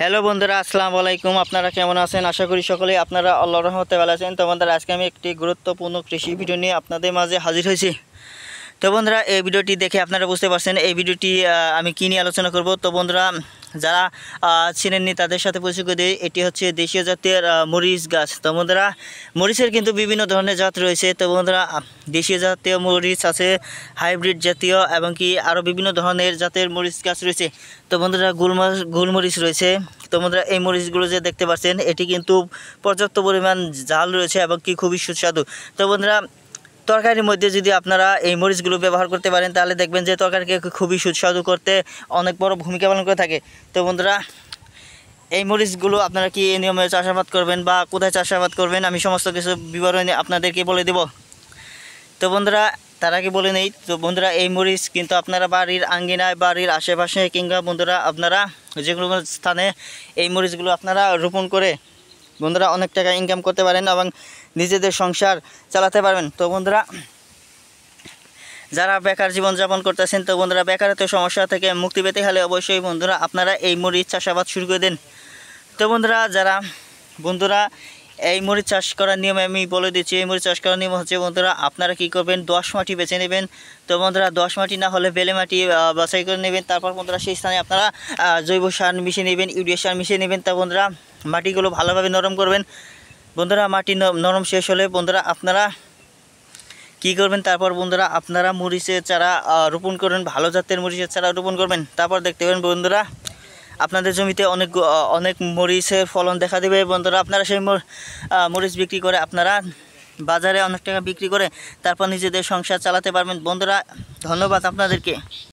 Hello বন্ধুরা, আসসালামু আলাইকুম। আপনারা কেমন আছেন? আশা করি সকলেই আপনারা আল্লাহর রহমতে ভালো আছেন। তো বন্ধুরা, আজকে আমি একটি গুরুত্বপূর্ণ কৃষি ভিডিও নিয়ে আপনাদের মাঝে হাজির হয়েছি। তো বন্ধুরা, এই ভিডিওটি দেখে আপনারা বুঝতে পারছেন এই ভিডিওটি আমি কী নিয়ে আলোচনা করব। তো বন্ধুরা, যারা চিনেননি তাদের সাথে পরিচয় করে দিই। এটি হচ্ছে দেশীয় জাতের মরিচ গাছ। তো বন্ধুরা, মরিচের কিন্তু বিভিন্ন ধরনের জাত রয়েছে। তো বন্ধুরা, দেশীয় জাতীয় মরিচ আছে, হাইব্রিড জাতীয় এবং কি আরও বিভিন্ন ধরনের জাতের মরিচ গাছ রয়েছে। তো বন্ধুরা, গোলমরিচ রয়েছে। তো বন্ধুরা, এই মরিচগুলো যে দেখতে পাচ্ছেন এটি কিন্তু পর্যাপ্ত পরিমাণ ঝাল রয়েছে এবং কি খুবই সুস্বাদু। তো বন্ধুরা, তরকারির মধ্যে যদি আপনারা এই মরিচগুলো ব্যবহার করতে পারেন তাহলে দেখবেন যে তরকারিকে খুবই সুস্বাদু করতে অনেক বড় ভূমিকা পালন করে থাকে। তো বন্ধুরা, এই মরিচগুলো আপনারা কি এই নিয়মে চাষাবাদ করবেন বা কোথায় চাষাবাদ করবেন আমি সমস্ত কিছু বিবরণী আপনাদেরকে বলে দেব। তো বন্ধুরা, তার আগে বলে নেই, তো বন্ধুরা, এই মরিচ কিন্তু আপনারা বাড়ির আঙ্গিনায়, বাড়ির আশেপাশে কিংবা বন্ধুরা আপনারা যে কোনো স্থানে এই মরিচগুলো আপনারা রোপণ করে বন্ধুরা অনেক টাকা ইনকাম করতে পারেন এবং নিজেদের সংসার চালাতে পারবেন। তো বন্ধুরা, যারা বেকার জীবনযাপন করতেছেন, তো বন্ধুরা বেকারত্ব সমস্যা থেকে মুক্তি পেতে হলে অবশ্যই বন্ধুরা আপনারা এই মরিচ চাষাবাদ শুরু করে দেন। তো বন্ধুরা, বন্ধুরা এই মরিচ চাষ করার নিয়ম আমি বলে দিচ্ছি। এই মরিচ চাষ করার নিয়ম হচ্ছে বন্ধুরা, আপনারা কি করবেন, দোআঁশ মাটি বেছে নেবেন। তো বন্ধুরা, দোআঁশ মাটি না হলে বেলে মাটি বাছাই করে নেবেন। তারপর বন্ধুরা সেই স্থানে আপনারা জৈব সার মিশিয়ে নেবেন, ইউরিয়া সার মিশিয়ে নেবেন। তা বন্ধুরা, মাটিগুলো ভালোভাবে নরম করবেন। বন্ধুরা, মাটি নরম শেষ হলে বন্ধুরা আপনারা কী করবেন, তারপর বন্ধুরা আপনারা মরিচের চারা রোপণ করবেন, ভালো জাতের মরিচের চারা রোপণ করবেন। তারপর দেখতে পাবেন বন্ধুরা আপনাদের জমিতে অনেক মরিচের ফলন দেখা দেবে। বন্ধুরা, আপনারা সেই মরিচ বিক্রি করে আপনারা বাজারে অনেক টাকা বিক্রি করে তারপর নিজেদের সংসার চালাতে পারবেন। বন্ধুরা, ধন্যবাদ আপনাদেরকে।